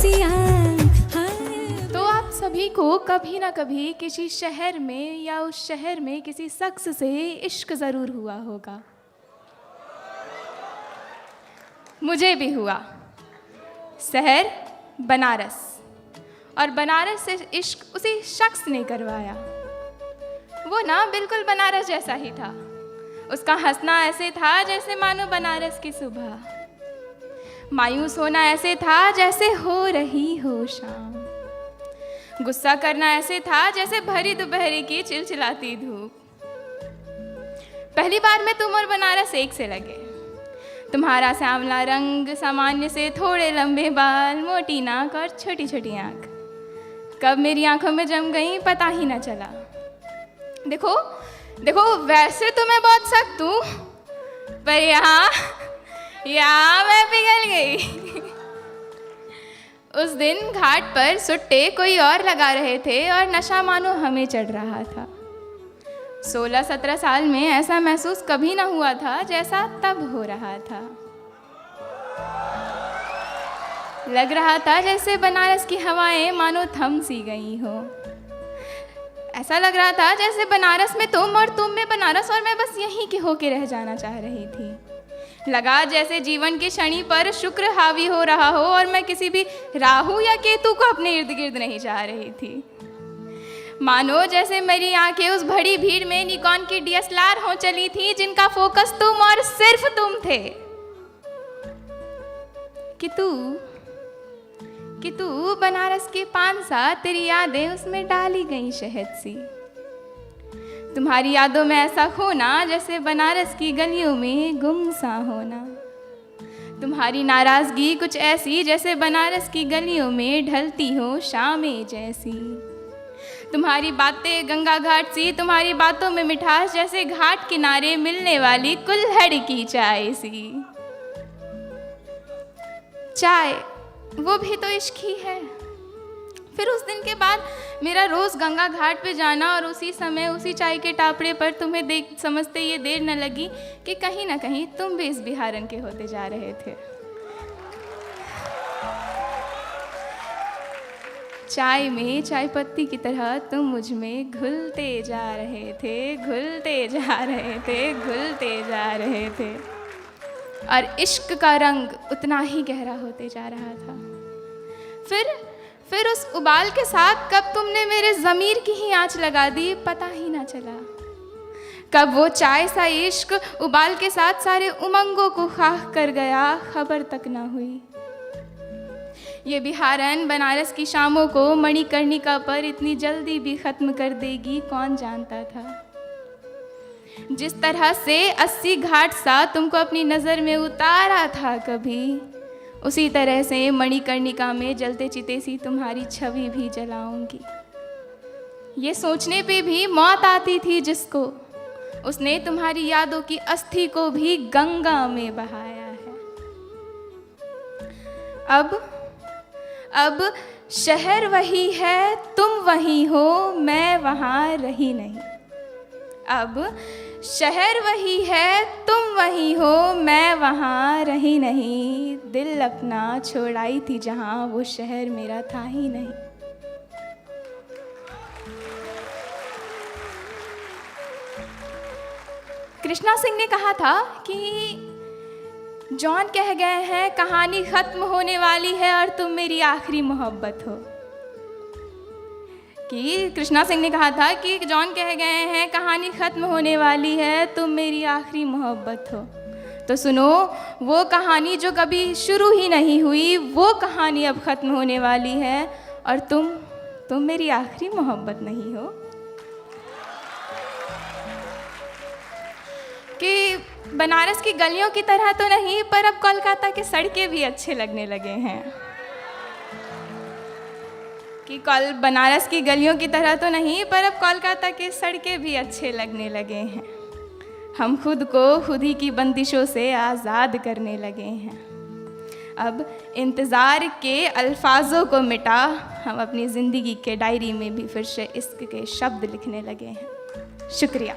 रसिया। तो आप सभी को कभी ना कभी किसी शहर में या उस शहर में किसी शख्स से इश्क ज़रूर हुआ होगा। मुझे भी हुआ। शहर बनारस, और बनारस से इश्क उसी शख्स ने करवाया। वो ना बिल्कुल बनारस जैसा ही था। उसका हंसना ऐसे था जैसे मानो बनारस की सुबह। मायूस होना ऐसे था जैसे हो रही हो शाम। गुस्सा करना ऐसे था जैसे भरी दोपहर की चिलचिलाती धूप। पहली बार में तुम और बनारस एक से लगे। तुम्हारा सांवला रंग, सामान्य से थोड़े लंबे बाल, मोटी नाक और छोटी छोटी आँख कब मेरी आंखों में जम गई पता ही ना चला। देखो देखो, वैसे तो मैं बहुत सख्त हूँ, पर यहाँ मैं पिघल गई। उस दिन घाट पर सुट्टे कोई और लगा रहे थे और नशा मानो हमें चढ़ रहा था। 16-17 साल में ऐसा महसूस कभी ना हुआ था जैसा तब हो रहा था। लग रहा था जैसे बनारस की हवाएं मानो थम सी गई हो। ऐसा लग रहा था जैसे बनारस में तुम और तुम में बनारस, और मैं बस यहीं के होके रह जाना चाह रही थी। लगा जैसे जीवन की शनि पर शुक्र हावी हो रहा हो और मैं किसी भी राहु या केतु को अपने इर्द गिर्द नहीं चाह रही थी। मानो जैसे मेरी आंखें उस बड़ी भीड़ में निकॉन की DSLR हो चली थी जिनका फोकस तुम और सिर्फ तुम थे। कि तू बनारस के पान सा, तेरी यादें उसमें डाली गई शहद सी। तुम्हारी यादों में ऐसा खोना जैसे बनारस की गलियों में गुमसा होना। तुम्हारी नाराजगी कुछ ऐसी जैसे बनारस की गलियों में ढलती हो शामें जैसी। तुम्हारी बातें गंगा घाट सी, तुम्हारी बातों में मिठास जैसे घाट किनारे मिलने वाली कुल्हड़ की चाय सी। चाय, वो भी तो इश्क ही है। फिर उस दिन के बाद मेरा रोज़ गंगा घाट पे जाना और उसी समय उसी चाय के टापड़े पर तुम्हें देख समझते ये देर न लगी कि कहीं ना कहीं तुम भी इस बिहारन के होते जा रहे थे। चाय में चाय पत्ती की तरह तुम मुझ में घुलते जा रहे थे, घुलते जा रहे थे, घुलते जा रहे थे, और इश्क का रंग उतना ही गहरा होते जा रहा था। फिर उस उबाल के साथ कब तुमने मेरे ज़मीर की ही आँच लगा दी पता ही ना चला। कब वो चाय सा इश्क उबाल के साथ सारे उमंगों को खाक कर गया, खबर तक ना हुई। ये बिहारन बनारस की शामों को मणिकर्णिका पर इतनी जल्दी भी ख़त्म कर देगी कौन जानता था। जिस तरह से 80 घाट सा तुमको अपनी नज़र में उतारा था कभी, उसी तरह से मणिकर्णिका में जलते चिते सी तुम्हारी छवि भी जलाऊंगी। ये सोचने पे भी मौत आती थी जिसको, उसने तुम्हारी यादों की अस्थि को भी गंगा में बहाया है। अब शहर वही है, तुम वही हो, मैं वहाँ रही नहीं। अब शहर वही है, तुम वही हो, मैं वहाँ रही नहीं। दिल अपना छोड़ाई थी जहाँ, वो शहर मेरा था ही नहीं। कृष्णा सिंह ने कहा था कि जॉन कह गए हैं कहानी ख़त्म होने वाली है और तुम मेरी आखिरी मोहब्बत हो। कि कृष्णा सिंह ने कहा था कि जॉन कह गए हैं कहानी ख़त्म होने वाली है, तुम मेरी आखिरी मोहब्बत हो। तो सुनो, वो कहानी जो कभी शुरू ही नहीं हुई, वो कहानी अब ख़त्म होने वाली है, और तुम मेरी आखिरी मोहब्बत नहीं हो। कि बनारस की गलियों की तरह तो नहीं, पर अब कोलकाता के सड़कें भी अच्छे लगने लगे हैं। कि बनारस की गलियों की तरह तो नहीं, पर अब कोलकाता के सड़कें भी अच्छे लगने लगे हैं। हम खुद को खुद ही की बंदिशों से आज़ाद करने लगे हैं। अब इंतज़ार के अल्फाजों को मिटा हम अपनी ज़िंदगी के डायरी में भी फिर से इश्क के शब्द लिखने लगे हैं। शुक्रिया।